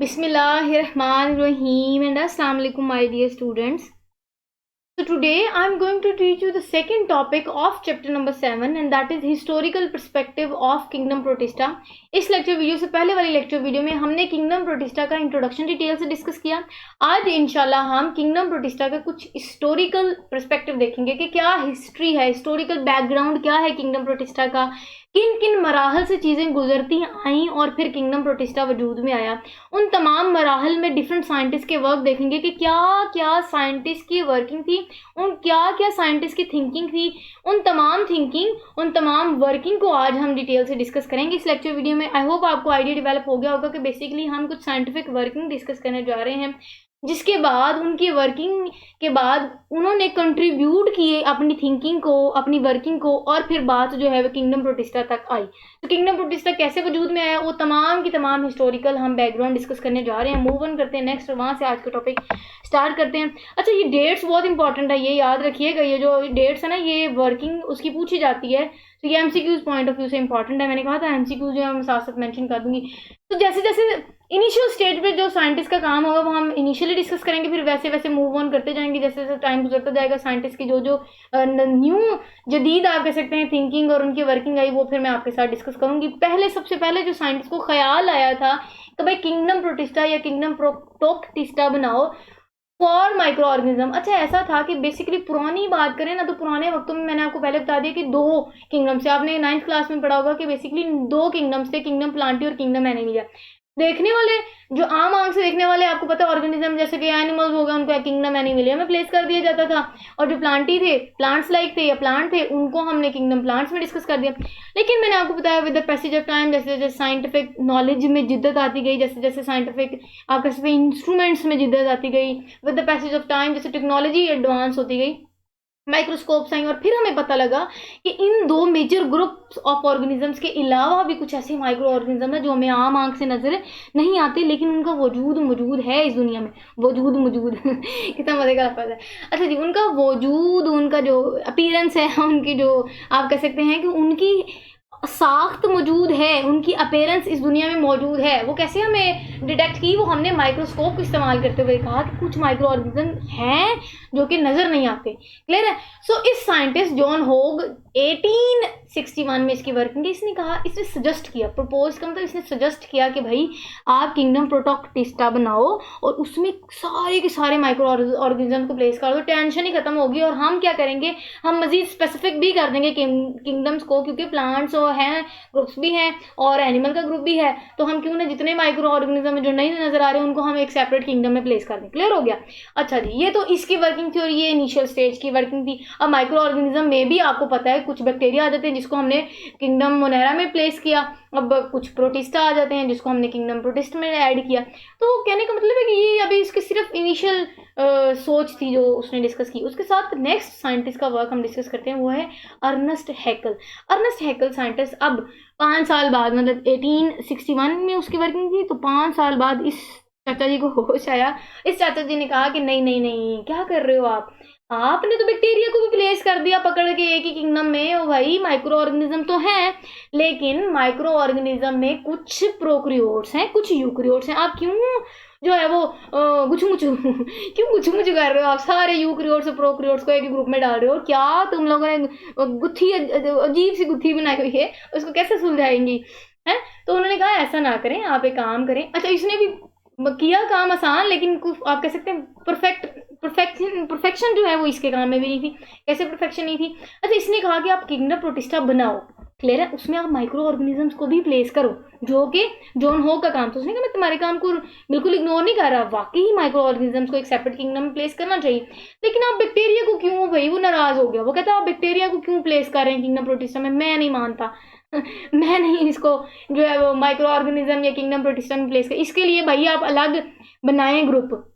Bismillahirrahmanirrahim and Assalamu alaikum my dear students. So today I am going to teach you the second topic of chapter number 7 and that is historical perspective of Kingdom Protista. इस lecture video से पहले वाली lecture video में हमने kingdom protista का introduction detail से discuss किया। आज इंशाल्लाह हम किंगडम प्रोटिस्टा का कुछ हिस्टोरिकल पर्सपेक्टिव देखेंगे कि क्या हिस्ट्री है, हिस्टोरिकल बैकग्राउंड क्या है किंगडम प्रोटिस्टा का, किन किन मराहल से चीज़ें गुजरती आई और फिर किंगडम प्रोटिस्टा वजूद में आया। उन तमाम मराहल में डिफरेंट साइंटिस्ट के वर्क देखेंगे कि क्या क्या साइंटिस्ट की वर्किंग थी, उन क्या क्या साइंटिस्ट की थिंकिंग थी, उन तमाम थिंकिंग उन तमाम वर्किंग को आज हम डिटेल से डिस्कस करेंगे इस लेक्चर वीडियो में। आई होप आपको आइडिया डेवलप हो गया होगा कि बेसिकली हम कुछ साइंटिफिक वर्किंग डिस्कस करने जा रहे हैं, जिसके बाद उनकी वर्किंग के बाद उन्होंने कंट्रीब्यूट किए अपनी थिंकिंग को, अपनी वर्किंग को, और फिर बात जो है वो किंगडम प्रोटिस्टा तक आई। तो किंगडम प्रोटिस्टा कैसे वजूद में आया, वो तमाम की तमाम हिस्टोरिकल हम बैकग्राउंड डिस्कस करने जा रहे हैं। मूव ऑन करते हैं नेक्स्ट, वहाँ से आज का टॉपिक स्टार्ट करते हैं। अच्छा, ये डेट्स बहुत इंपॉर्टेंट है, ये याद रखिएगा। ये जो डेट्स है ना, ये वर्किंग उसकी पूछी जाती है, तो ये एमसीक्यूज पॉइंट ऑफ व्यू से इंपॉर्टेंट है। मैंने कहा था एमसीक्यूज जो हम साथ साथ मेंशन कर दूंगी। तो जैसे जैसे इनिशियल स्टेज पे जो साइंटिस्ट का काम होगा वो हम इनिशियली डिस्कस करेंगे, फिर वैसे वैसे मूव ऑन करते जाएंगे जैसे जैसे टाइम गुजरता जाएगा। साइंटिस्ट की जो जो न्यू जदीद आप कह सकते हैं थिंकिंग और उनकी वर्किंग आई, वो फिर मैं आपके साथ डिस्कस करूंगी। सबसे पहले जो साइंटिस्ट को ख्याल आया था कि भाई किंगडम प्रोटिस्टा या किंगडम प्रोटोक्टिस्टा बनाओ फॉर माइक्रो ऑर्गेनिज्म। अच्छा, ऐसा था कि बेसिकली पुरानी बात करें ना, तो पुराने वक्तों में मैंने आपको पहले बता दिया कि दो किंगडम्स से, आपने 9th क्लास में पढ़ा होगा कि बेसिकली दो किंगडम्स थे, किंगडम प्लांटी और किंगडम एनिमिलिया। देखने वाले जो आम आंख से देखने वाले, आपको पता है ऑर्गेनिज्म जैसे कि एनिमल्स हो गए, उनको किंगडम एनिमिलिया में प्लेस कर दिया जाता था, और जो प्लांटी थे, प्लांट्स लाइक थे या प्लांट थे, उनको हमने किंगडम प्लांट्स में डिस्कस कर दिया। लेकिन मैंने आपको बताया with the passage of time, जैसे जैसे साइंटिफिक नॉलेज में जिद्दत आती गई, जैसे जैसे साइंटिफिक आप कह सकते हैं इंस्ट्रूमेंट्स में जिद्दत आती गई, with the passage of time जैसे टेक्नोलॉजी एडवांस होती गई, माइक्रोस्कोप्स आई, और फिर हमें पता लगा कि इन दो मेजर ग्रुप्स ऑफ ऑर्गेनिजम्स के अलावा भी कुछ ऐसे माइक्रो ऑर्गेनिज्म है जो हमें आम आंख से नजर नहीं आते, लेकिन उनका वजूद मौजूद है इस दुनिया में। वजूद मौजूद कितना मजे का लफ्ज़ है। अच्छा जी, उनका वजूद, उनका जो अपीयरेंस है, उनकी जो आप कह सकते हैं कि उनकी साख्त मौजूद है, उनकी अपीयरेंस इस दुनिया में मौजूद है। वो कैसे हमें डिटेक्ट की, वो हमने माइक्रोस्कोप का इस्तेमाल करते हुए कहा कि कुछ माइक्रो ऑर्गेनिज्म हैं जो कि नज़र नहीं आते। क्लियर है। सो इस साइंटिस्ट जॉन होग 1861 में इसकी वर्किंग है। इसने कहा, इसने सजेस्ट किया, प्रपोज का मतलब इसने सजेस्ट किया कि भाई आप किंगडम प्रोटोक्टिस्टा बनाओ और उसमें सारे के सारे माइक्रो ऑर्गेनिज्म को प्लेस कर दो, टेंशन ही खत्म होगी। और हम क्या करेंगे, हम मजीद स्पेसिफिक भी कर देंगे किंगडम्स को, क्योंकि प्लांट्स हैं, ग्रुप्स भी हैं और एनिमल का ग्रुप भी है, तो हम क्यों ना जितने माइक्रो ऑर्गेनिज्म जो नहीं नजर आ रहे हैं उनको हम एक सेपरेट किंगडम में प्लेस कर दें। क्लियर हो गया। अच्छा जी, ये तो इसकी वर्किंग थी और ये इनिशियल स्टेज की वर्किंग थी। अब माइक्रो ऑर्गेनिज्म में भी आपको पता है कुछ बैक्टीरिया आ जाते हैं जिसको हमने किंगडम मोनेरा में प्लेस किया, अब कुछ प्रोटिस्टा आ जाते हैं जिसको हमने किंगडम प्रोटिस्ट में ऐड किया। तो कहने का मतलब है कि ये अभी इसकी सिर्फ इनिशियल सोच थी जो उसने डिस्कस की। उसके साथ नेक्स्ट साइंटिस्ट का वर्क हम डिस्कस करते हैं, वो है अर्नेस्ट हैकल। अर्नेस्ट हैकल साइंटिस्ट अब 5 साल बाद, मतलब 1861 में उसकी वर्किंग थी, तो 5 साल बाद इस चाचा जी को होश आया। इस चाचा जी ने कहा कि नहीं नहीं नहीं, क्या कर रहे हो आपने तो बैक्टीरिया को भी प्लेस कर दिया पकड़ के एक ही किंगडम में। ओ भाई, माइक्रो ऑर्गेनिज्म तो हैं, लेकिन माइक्रो ऑर्गेनिज्म में कुछ प्रोकैरियोट्स हैं, कुछ यूकैरियोट्स हैं। आप क्यों जो है वो गुछमुचु क्यों गुछमुचु कर रहे हो, आप सारे यूकैरियोट्स और प्रोकैरियोट्स को एक ही ग्रुप में डाल रहे हो? क्या तुम लोगों ने गुत्थी, अजीब सी गुत्थी बनाई हुई है, उसको कैसे सुलझाएंगी है? तो उन्होंने कहा ऐसा ना करें, आप एक काम करें। अच्छा, इसने भी किया काम आसान, लेकिन आप कह सकते हैं परफेक्शन जो है वो इसके काम में भी नहीं थी। कैसे परफेक्शन नहीं थी? अच्छा, इसने कहा कि आप किंगडम प्रोटिस्टा बनाओ, क्लियर है, उसमें आप माइक्रो ऑर्गेनिजम्स को भी प्लेस करो, जो कि जॉन होग का काम था। उसने कहा मैं तुम्हारे काम को बिल्कुल इग्नोर नहीं कर रहा, वाकई ही माइक्रो ऑर्गेनिजम्स को एक सेपरेट किंगडम में प्लेस करना चाहिए, लेकिन आप बैक्टीरिया को क्यों? भाई वो नाराज हो गया, वो कहता आप बैक्टीरिया को क्यों प्लेस कर रहे हैं किंगडम प्रोटिस्टा में? मैं नहीं मानता मैं नहीं इसको जो है वो माइक्रो ऑर्गेनिज्म या किंगडम प्रोटिस्टा में प्लेस कर, इसके लिए भाई आप अलग बनाएं ग्रुप।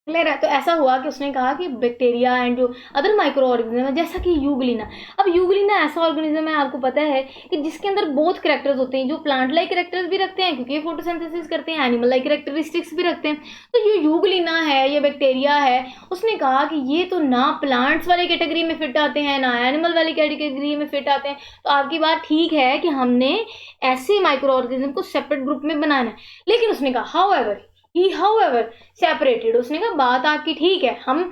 क्लियर है। तो ऐसा हुआ कि उसने कहा कि बैक्टीरिया एंड जो अदर माइक्रो ऑर्गेनिज्म है, जैसा कि यूग्लिना। अब यूग्लिना ऐसा ऑर्गेनिज्म है, आपको पता है कि जिसके अंदर बहुत कैरेक्टर्स होते हैं, जो प्लांट लाइक कैरेक्टर्स भी रखते हैं क्योंकि ये फोटोसिंथेसिस करते हैं, एनिमल लाइक कैरेक्टरिस्टिक्स भी रखते हैं। तो ये यूग्लिना है, ये बैक्टीरिया है, उसने कहा कि ये तो ना प्लांट्स वाली कैटेगरी में फिट आते हैं ना एनिमल वाली कैटेगरी में फिट आते हैं। तो आपकी बात ठीक है कि हमने ऐसे माइक्रो ऑर्गेनिज्म को सेपरेट ग्रुप में बनाना है, लेकिन उसने कहा हाउएवर ही हाउएवर सेपरेटेड, उसने कहा बात आपकी ठीक है, हम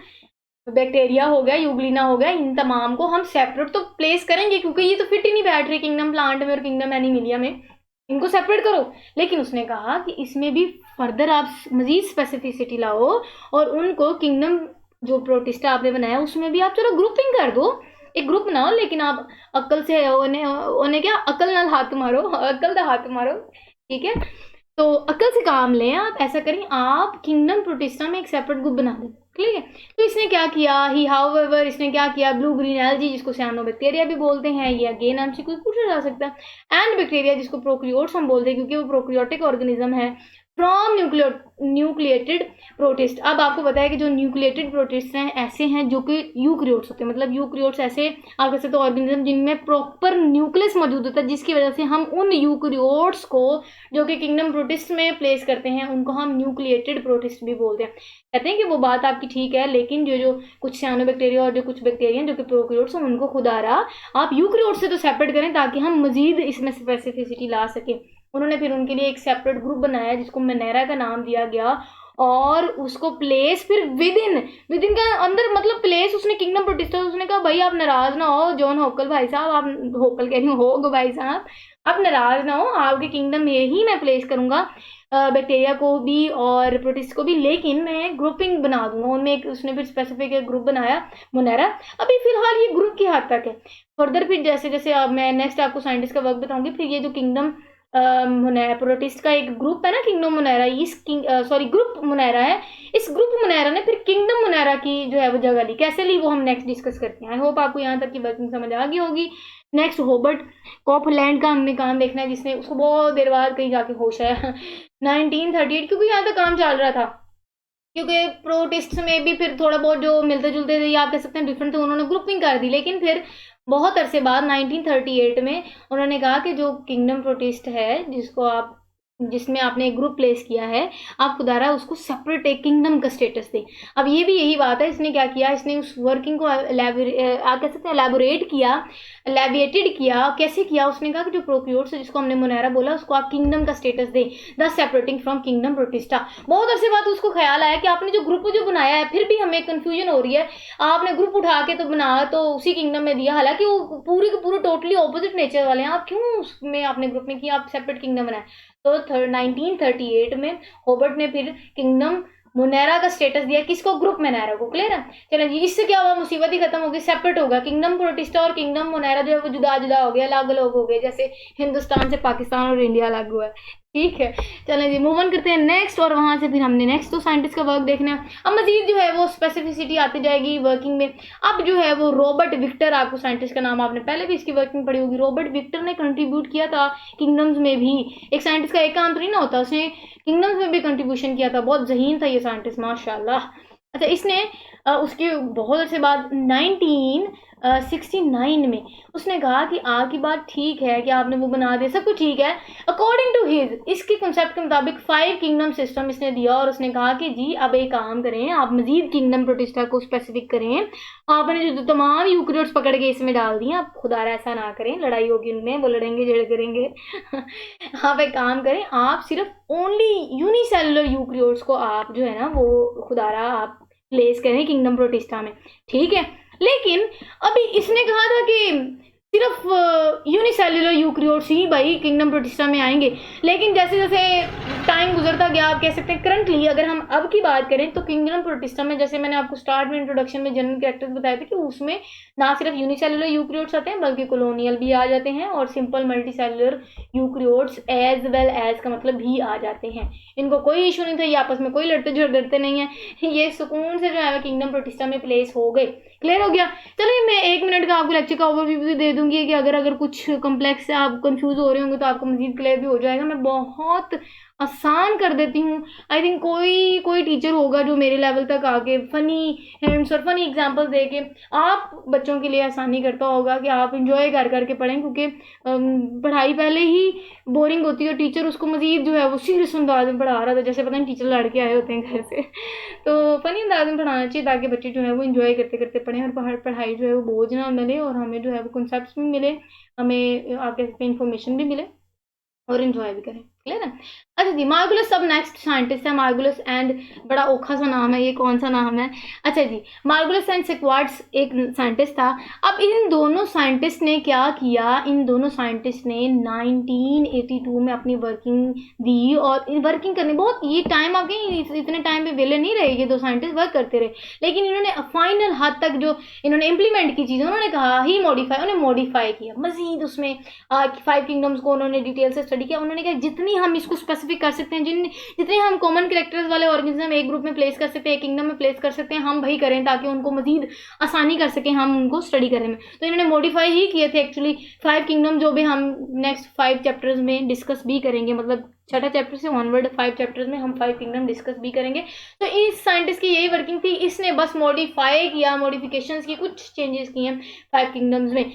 बैक्टीरिया हो गया, यूग्लिना हो गया, इन तमाम को हम सेपरेट तो प्लेस करेंगे क्योंकि ये तो फिट ही नहीं बैठ रहे किंगडम प्लांट में और किंगडम एनिमिलिया में, इनको सेपरेट करो। लेकिन उसने कहा कि इसमें भी फर्दर आप मजीद स्पेसिफिसिटी लाओ और उनको किंगडम जो प्रोटिस्टा आपने बनाया उसमें भी आप चलो ग्रुपिंग कर दो, एक ग्रुप बनाओ, लेकिन आप अक्ल से उन्हें क्या अक्ल नाल हाथ मारो, अक्ल का हाथ मारो, ठीक है। तो अक्ल से काम लें, आप ऐसा करें, आप किंगडम प्रोटिस्टा में एक सेपरेट ग्रुप बना दें, ठीक है। तो इसने क्या किया, ही हाउएवर इसने क्या किया, ब्लू ग्रीन एल्गी जिसको साइनोबैक्टीरिया भी बोलते हैं, ये अगेन हमसे कुछ पूछा जा सकता है, एंड बैक्टीरिया जिसको प्रोक्रियोट्स हम बोलते हैं क्योंकि वो प्रोक्रियोटिक ऑर्गेनिज्म है, फ्रॉम न्यूक्लिएटेड प्रोटिस्ट। अब आपको पता है कि जो न्यूक्लिएटेड प्रोटिस्ट हैं ऐसे हैं जो कि यूक्रियोट्स होते हैं, मतलब यूक्रियोट्स ऐसे आप कह सकते हो ऑर्गेनिज्म जिनमें प्रॉपर न्यूक्लियस मौजूद होता है, जिसकी वजह से हम उन यूक्रियोट्स को जो कि किंगडम प्रोटिस्ट में प्लेस करते हैं उनको हम न्यूक्लिएटेड प्रोटिस्ट भी बोलते हैं। कहते हैं कि वो बात आपकी ठीक है, लेकिन जो जो कुछ साइनोबैक्टीरिया और जो कुछ बैक्टीरिया जो कि प्रोक्रियोट्स हैं उनको खुदारा आप यूक्रियोट्स से तो सेपरेट करें ताकि हम मजीद इसमें स्पेसिफिसिटी ला सकें। उन्होंने फिर उनके लिए एक सेपरेट ग्रुप बनाया जिसको मोनेरा का नाम दिया गया, और उसको प्लेस फिर विद इन का अंदर, मतलब प्लेस उसने किंगडम प्रोटिस्टा, उसने कहा भाई आप नाराज ना हो जॉन होकल भाई साहब, आप होकल कह रही हो भाई साहब, आप नाराज ना हो, आपके किंगडम में ही मैं प्लेस करूंगा बैक्टीरिया को भी और प्रोटिस्ट को भी, लेकिन मैं ग्रुपिंग बना दूंगा उनमें एक, उसने फिर स्पेसिफिक एक ग्रुप बनाया मोनेरा। अभी फिलहाल ये ग्रुप की हद तक है, फर्दर फिर जैसे जैसे अब मैं नेक्स्ट आपको साइंटिस्ट का वर्क बताऊंगी, फिर ये जो किंगडम प्रोटिस्ट का एक ग्रुप है ना किंगडम मोनेरा, इस ग्रुप मोनेरा है, इस ग्रुप मोनेरा ने फिर किंगडम मोनेरा की जो है वो जगह ली, कैसे ली वो हम नेक्स्ट डिस्कस करते हैं। आई होप आपको यहाँ तक की वर्किंग समझ आ गई होगी। नेक्स्ट हॉबर्ट कॉपलैंड का हमने काम देखना है, जिसने उसको बहुत देर बाद कहीं जाके होश आया 1938, क्योंकि यहाँ तक काम चल रहा था, क्योंकि प्रोटिस्ट में भी फिर थोड़ा बहुत जो मिलते जुलते थे या आप कह सकते हैं डिफरेंट थे, उन्होंने ग्रुपिंग कर दी, लेकिन फिर बहुत अरसे बाद 1938 में उन्होंने कहा कि जो किंगडम प्रोटिस्ट है जिसको आप जिसमें आपने एक ग्रुप प्लेस किया है, आप खुदारा उसको सेपरेट एक किंगडम का स्टेटस दे। अब ये भी यही बात है, इसने क्या किया, इसने उस वर्किंग को आप कह सकते हैं एलैबोरेट किया, लेविएटेड किया। कैसे किया, उसने कहा कि जो प्रोक्रियोट्स है जिसको हमने मोनेरा बोला उसको आप किंगडम का स्टेटस दे, दस सेपरेटिंग फ्रॉम किंगडम प्रोटिस्टा। बहुत अरसे बाद उसको ख्याल आया कि आपने जो ग्रुप जो बनाया है फिर भी हमें कंफ्यूजन हो रही है, आपने ग्रुप उठा के तो बना तो उसी किंगडम में दिया, हालांकि वो पूरे के पूरे टोटली ऑपोजिट नेचर वाले हैं, आप क्यों उसमें आपने ग्रुप में किया, आप सेपरेट किंगडम बनाया। तो 1938 में हॉबर्ट ने फिर किंगडम मोनेरा का स्टेटस दिया, किसको, ग्रुप मोनेरा को। क्लियर है, चलो जी, इससे क्या हुआ, मुसीबत ही खत्म हो गई, सेपरेट हो गया किंगडम प्रोटिस्टा और किंगडम मोनेरा जो है वो जुदा जुदा हो गया, अलग अलग हो गए, जैसे हिंदुस्तान से पाकिस्तान और इंडिया अलग हुआ है। ठीक है, चलें जी मूव ऑन करते हैं नेक्स्ट, और वहां से फिर हमने नेक्स्ट तो साइंटिस्ट का वर्क देखना है। अब मजीद जो है वो स्पेसिफिसिटी आती जाएगी वर्किंग में। अब जो है वो रॉबर्ट विक्टर, आपको साइंटिस्ट का नाम आपने पहले भी इसकी वर्किंग पढ़ी होगी, रॉबर्ट विक्टर ने कंट्रीब्यूट किया था किंगडम्स में भी। एक साइंटिस्ट का एक काम तो नहीं ना होता, उसने किंगडम्स में भी कंट्रीब्यूशन किया था, बहुत जहीन था ये साइंटिस्ट माशाल्लाह। अच्छा, इसने उसके बहुत अरसे बाद 1969 में उसने कहा कि आपकी बात ठीक है कि आपने वो बना दिया, सब कुछ ठीक है, अकॉर्डिंग टू हिज, इसके कंसेप्ट के मुताबिक 5 किंगडम सिस्टम इसने दिया, और उसने कहा कि जी अब एक काम करें, आप मजीद किंगडम प्रोटिस्टा को स्पेसिफिक करें, आपने जो तमाम यूक्रियोट्स पकड़ के इसमें डाल दिए, आप खुदा ऐसा ना करें, लड़ाई होगी उनमें, वो लड़ेंगे झगड़ करेंगे आप एक काम करें, आप सिर्फ ओनली यूनिसेलुलर यूक्रियोट्स को आप जो है ना वो खुदारा आप प्लेस करें किंगडम प्रोटिस्टा में, ठीक है। लेकिन अभी इसने कहा था कि सिर्फ यूनिसेल्युलर यूक्रियोट्स ही भाई किंगडम प्रोटिस्टा में आएंगे, लेकिन जैसे जैसे टाइम गुजरता गया, आप कह सकते हैं करंटली अगर हम अब की बात करें तो किंगडम प्रोटिस्टा में, जैसे मैंने आपको स्टार्ट में इंट्रोडक्शन में जनरल कैरेक्टर्स बताए थे कि उसमें ना सिर्फ यूनिसेल्युलर यूक्रियोट्स आते हैं बल्कि कॉलोनियल भी आ जाते हैं, और simple multicellular eukaryotes as well as का मतलब भी आ जाते हैं। इनको कोई इशू नहीं था, ये आपस में कोई लड़ते झगड़ते नहीं है, ये सुकून से जो है किंगडम प्रोटिस्टा में प्लेस हो गए। क्लियर हो गया, चलिए मैं 1 मिनट का आपको लेक्चर का ओवरव्यू भी दे दूंगी कि अगर कुछ कॉम्प्लेक्स से आप कंफ्यूज हो रहे होंगे तो आपको मजीद क्लियर भी हो जाएगा। मैं बहुत आसान कर देती हूँ, आई थिंक कोई टीचर होगा जो मेरे लेवल तक आके फनी हिंट्स और फनी एग्जांपल्स दे के आप बच्चों के लिए आसानी करता होगा कि आप इंजॉय कर करके पढ़ें, क्योंकि पढ़ाई पहले ही बोरिंग होती है, टीचर उसको मजीद जो है वो सीरियस अंदाज में पढ़ा रहा था, जैसे पता नहीं टीचर लड़ के आए होते हैं घर से तो फनी अंदाज में पढ़ाना चाहिए ताकि बच्चे जो है वो इंजॉय करते करते पढ़ें और पढ़ाई जो है वो बोझ ना मिले, और हमें जो है वो कॉन्सेप्ट्स भी मिले, हमें आप कह सकते हैं इन्फॉर्मेशन भी मिले और इन्जॉय भी करें। क्लियर है। अच्छा जी, मार्गुलस सब नेक्स्ट साइंटिस्ट है। मार्गुलस एंड, बड़ा औखा सा नाम है ये, कौन सा नाम है? अच्छा जी, मार्गुलस एंड सेक्वार्ट्स एक साइंटिस्ट था। अब इन दोनों साइंटिस्ट ने क्या किया, इन दोनों साइंटिस्ट ने 1982 में अपनी वर्किंग दी, और वर्किंग करने बहुत ये टाइम आ गई, इतने टाइम पे वेले नहीं रहे ये दो साइंटिस्ट, वर्क करते रहे, लेकिन इन्होंने फाइनल हद तक जो इन्होंने इम्प्लीमेंट की चीज़, उन्होंने कहा ही मॉडिफाई किया मजीद, उसमें 5 किंगडम्स को उन्होंने डिटेल से स्टडी किया। उन्होंने कहा जितनी हम इसको स्पेसिफिक कर सकते हैं, जितने हम कॉमन कैरेक्टर्स वाले ऑर्गेनिज्म एक ग्रुप में प्लेस कर सकते हैं, एक किंगडम में प्लेस कर सकते हैं, हम वही करें ताकि उनको मजीद आसानी कर सकें हम उनको स्टडी करने में। तो इन्होंने मॉडिफाई ही किए थे एक्चुअली 5 किंगडम, जो भी हम नेक्स्ट 5 चैप्टर्स में डिस्कस भी करेंगे, मतलब छठा चैप्टर से ऑनवर्ड 5 चैप्टर्स में हम 5 किंगडम डिस्कस भी करेंगे। तो इस साइंटिस्ट की यही वर्किंग थी, इसने बस मॉडिफाई किया, मॉडिफिकेशंस की, कुछ चेंजेस किए हैं 5 किंगडम्स में।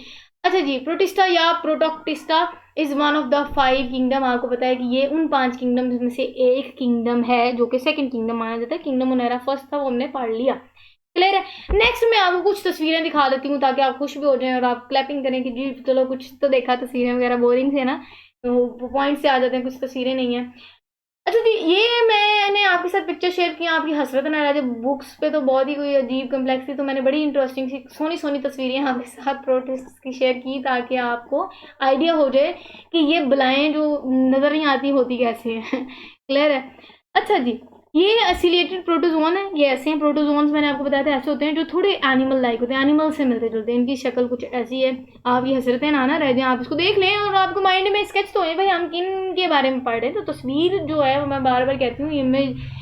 अच्छा जी, प्रोटिस्टा या Protoctista is one of the 5 kingdom. आपको पता है कि ये उन 5 किंगडम में से एक किंगडम है जो कि सेकंड किंगडम माना जाता है। किंगडम ओनेरा फर्स्ट था, वो हमने पढ़ लिया, क्लियर है। नेक्स्ट मैं आपको कुछ तस्वीरें दिखा देती हूँ ताकि आप खुश भी हो जाएं और आप क्लैपिंग करें कि जी चलो कुछ तो देखा, तस्वीरें वगैरह बोरिंग से ना, तो पॉइंट से आ जाते हैं, कुछ तस्वीरें नहीं है। अच्छा जी, ये मैंने आपके साथ पिक्चर शेयर की, आपकी हसरत ना रह जाए, बुक्स पे तो बहुत ही कोई अजीब कम्प्लेक्स थी, तो मैंने बड़ी इंटरेस्टिंग सी सोनी सोनी तस्वीरें आपके साथ प्रोटेस्ट की शेयर की ताकि आपको आइडिया हो जाए कि ये बलाएं जो नज़र नहीं आती होती कैसे हैं। क्लियर है। अच्छा जी, ये एसिलिएटेड प्रोटोजोन है, ये ऐसे हैं प्रोटोजोन्स, मैंने आपको बताया था ऐसे होते हैं जो थोड़े एनिमल लाइक होते हैं, एनिमल से मिलते जुलते हैं, इनकी शक्ल कुछ ऐसी है। आप ये हसरतें ना रह जाएं, आप इसको देख लें और आपको माइंड में स्केच तो है भाई हम किन के बारे में पढ़ रहे हैं। तो तस्वीर जो है मैं बार बार कहती हूँ,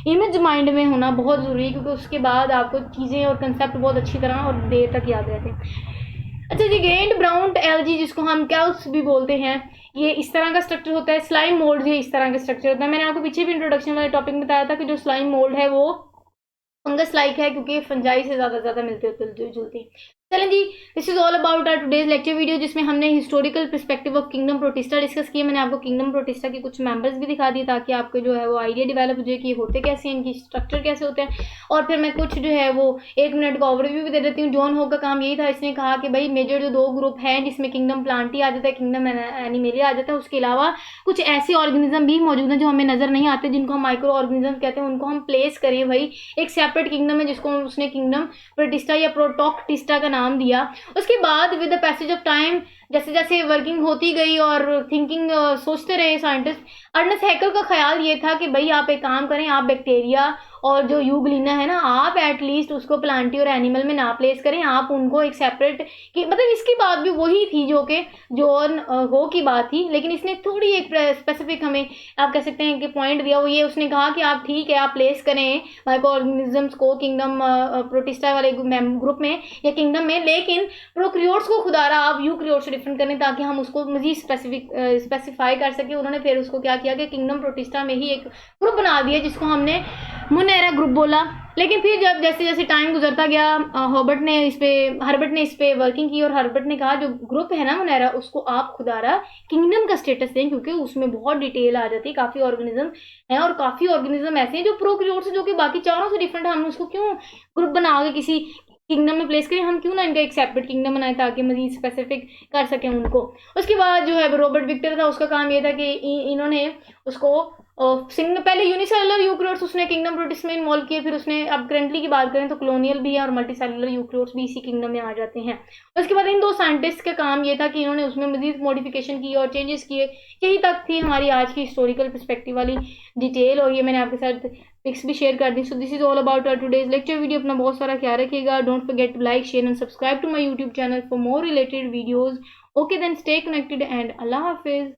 इमेज माइंड में होना बहुत ज़रूरी है, क्योंकि उसके बाद आपको चीज़ें और कंसेप्ट बहुत अच्छी तरह और देर तक याद रहते हैं। अच्छा जी, गेंड ब्राउन एल्गी जिसको हम कैल्प्स भी बोलते हैं, ये इस तरह का स्ट्रक्चर होता है। स्लाइम मोल्ड ये इस तरह का स्ट्रक्चर होता है। मैंने आपको पीछे भी इंट्रोडक्शन वाले टॉपिक में बताया था कि जो स्लाइम मोल्ड है वो फंगस लाइक है, क्योंकि फंजाई से ज़्यादा मिलते जुलते हैं। चलें जी, this is all about our today's lecture video, जिसमें हमने historical perspective of kingdom Protista discuss किया। मैंने आपको किंगडम प्रोटिस्टा के कुछ मेंबर्स भी दिखा दिए ताकि आपको जो है वो आइडिया डेवलप हो जाए कि होते कैसे हैं, इनकी स्ट्रक्चर कैसे होते हैं। और फिर मैं कुछ जो है वो 1 मिनट का ओवरव्यू भी दे देती हूँ। जॉन हॉक का काम यही था, इसने कहा कि भाई मेजर जो 2 ग्रुप हैं जिसमें किंगडम प्लांटी आ जाता है, किंगडम एनिमेलिया आ जाता है, उसके अलावा कुछ ऐसे ऑर्गेनिज्म भी मौजूद हैं जो हमें नजर नहीं आते, जिनको हम माइक्रो ऑर्गेनिज्म कहते हैं, उनको हम प्लेस करें भाई एक सेपरेट किंगडम है, जिसको उसने किंगडम प्रोटिस्टा या प्रोटोक्टिस्टा का नाम दिया। उसके बाद with the passage of time, जैसे जैसे वर्किंग होती गई और थिंकिंग सोचते रहे साइंटिस्ट, अर्नेस्ट हैकेल का ख्याल ये था कि भाई आप एक काम करें, आप बैक्टीरिया और जो यूग्लिना है ना, आप एटलीस्ट उसको प्लांटी और एनिमल में ना प्लेस करें, आप उनको एक सेपरेट कि मतलब इसकी बात भी वही थी जो कि जॉन हो की बात थी, लेकिन इसने थोड़ी एक स्पेसिफिक हमें आप कह सकते हैं कि पॉइंट दिया। वो ये उसने कहा कि आप ठीक है, आप प्लेस करें माइक्रो ऑर्गेनिजम्स को किंगडम प्रोटिस्टा वाले ग्रुप में या किंगडम में, लेकिन प्रोक्रियोट्स को खुदारा आप यूक्रियोट से डिफरेंट करें ताकि हम उसको मजीद स्पेसिफाई कर सके। उन्होंने फिर उसको क्या किया कि किंगडम प्रोटिस्टा में ही एक ग्रुप बना दिया जिसको हमने मोनेरा ग्रुप बोला। लेकिन फिर जब जैसे जैसे टाइम गुजरता गया, हर्बर्ट ने इस पे वर्किंग की और हर्बर्ट ने कहा जो ग्रुप है ना मोनेरा, उसको आप खुदारा किंगडम का स्टेटस दें, क्योंकि उसमें बहुत डिटेल आ जाती है, काफ़ी ऑर्गेनिज्म हैं और काफ़ी ऑर्गेनिज्म ऐसे हैं जो प्रोक्रियोट्स जो कि बाकी चारों से डिफरेंट है। हम उसको क्यों ग्रुप बना के किसी किंगडम में प्लेस करें, हम क्यों ना इनका एक सेपरेट किंगडम बनाए ताकि मजीद स्पेसिफिक कर सकें उनको। उसके बाद जो है रॉबर्ट विक्टर था, उसका काम ये था कि इन्होंने उसको पहले यूनिसेलुलर यूक्रियोट्स उसने किंगडम प्रोटिस्टा में इन्वॉल्व किए, फिर उसने अब करंटली की बात करें तो कॉलोनियल भी है और मल्टीसेलुलर यूक्रियोट्स भी इसी किंगडम में आ जाते हैं। उसके बाद इन 2 साइंटिस्ट का काम ये था कि इन्होंने उसमें मजीद मॉडिफिकेशन की और चेंजेस किए। यही तक थी हमारी आज की हिस्टोरिकल पर्सपेक्टिव वाली डिटेल, और ये मैंने आपके साथ पिक्स भी शेयर कर दी। So this is all about our today's lecture video. अपना बहुत सारा ख्याल रखिएगा। Don't forget to like, share and subscribe to my YouTube channel for more related videos. Okay then, stay connected and अल्लाह हाफिज।